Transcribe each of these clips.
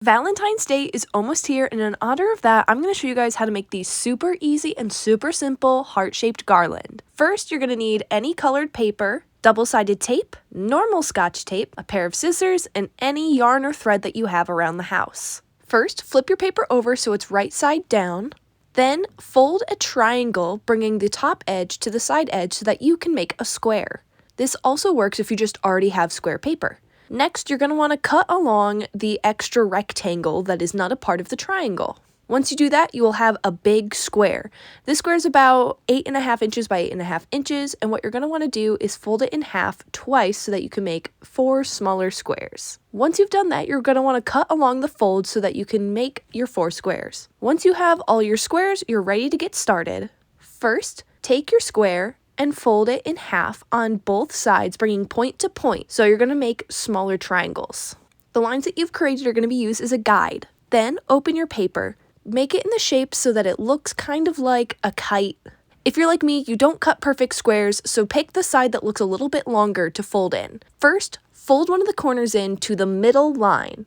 Valentine's Day is almost here, and in honor of that, I'm going to show you guys how to make these super easy and super simple heart-shaped garland. First, you're going to need any colored paper, double-sided tape, normal Scotch tape, a pair of scissors, and any yarn or thread that you have around the house. First, flip your paper over so it's right side down. Then, fold a triangle, bringing the top edge to the side edge so that you can make a square. This also works if you just already have square paper. Next, you're going to want to cut along the extra rectangle that is not a part of the triangle. Once you do that, you will have a big square. This square is about 8.5 inches by 8.5 inches, and what you're going to want to do is fold it in half twice so that you can make 4 smaller squares. Once you've done that, you're going to want to cut along the fold so that you can make your 4 squares. Once you have all your squares, you're ready to get started. First, take your square and fold it in half on both sides, bringing point to point. So you're going to make smaller triangles. The lines that you've created are going to be used as a guide. Then open your paper. Make it in the shape so that it looks kind of like a kite. If you're like me, you don't cut perfect squares, so pick the side that looks a little bit longer to fold in. First, fold one of the corners in to the middle line.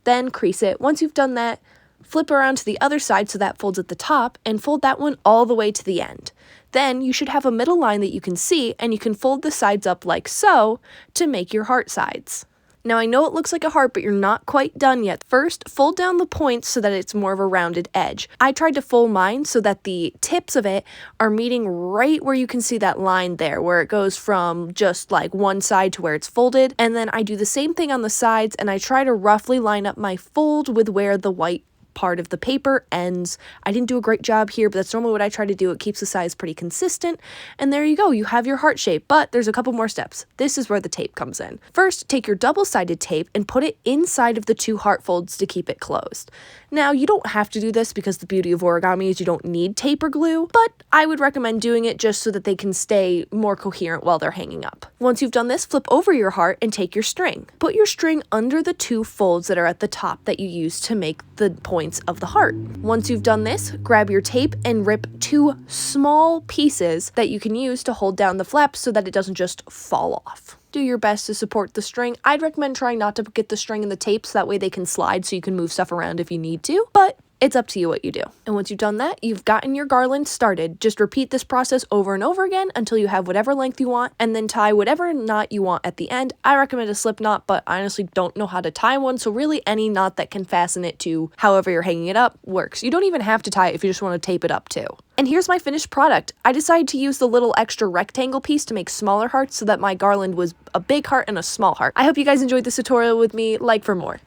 Then crease it. Once you've done that, flip around to the other side so that folds at the top, and fold that one all the way to the end. Then you should have a middle line that you can see, and you can fold the sides up like so to make your heart sides. Now I know it looks like a heart, but you're not quite done yet. First, fold down the points so that it's more of a rounded edge. I tried to fold mine so that the tips of it are meeting right where you can see that line there, where it goes from just like one side to where it's folded. And then I do the same thing on the sides, and I try to roughly line up my fold with where the white part of the paper ends. I didn't do a great job here, but that's normally what I try to do. It keeps the size pretty consistent. And there you go, you have your heart shape, but there's a couple more steps. This is where the tape comes in. First, take your double-sided tape and put it inside of the 2 heart folds to keep it closed. Now, you don't have to do this because the beauty of origami is you don't need tape or glue, but I would recommend doing it just so that they can stay more coherent while they're hanging up. Once you've done this, flip over your heart and take your string. Put your string under the 2 folds that are at the top that you use to make the points of the heart. Once you've done this, grab your tape and rip 2 small pieces that you can use to hold down the flap so that it doesn't just fall off. Do your best to support the string. I'd recommend trying not to get the string in the tape so that way they can slide so you can move stuff around if you need to, but it's up to you what you do. And once you've done that, you've gotten your garland started. Just repeat this process over and over again until you have whatever length you want, and then tie whatever knot you want at the end. I recommend a slip knot, but I honestly don't know how to tie one, so really any knot that can fasten it to however you're hanging it up works. You don't even have to tie it if you just want to tape it up too. And here's my finished product. I decided to use the little extra rectangle piece to make smaller hearts so that my garland was a big heart and a small heart. I hope you guys enjoyed this tutorial with me. Like for more.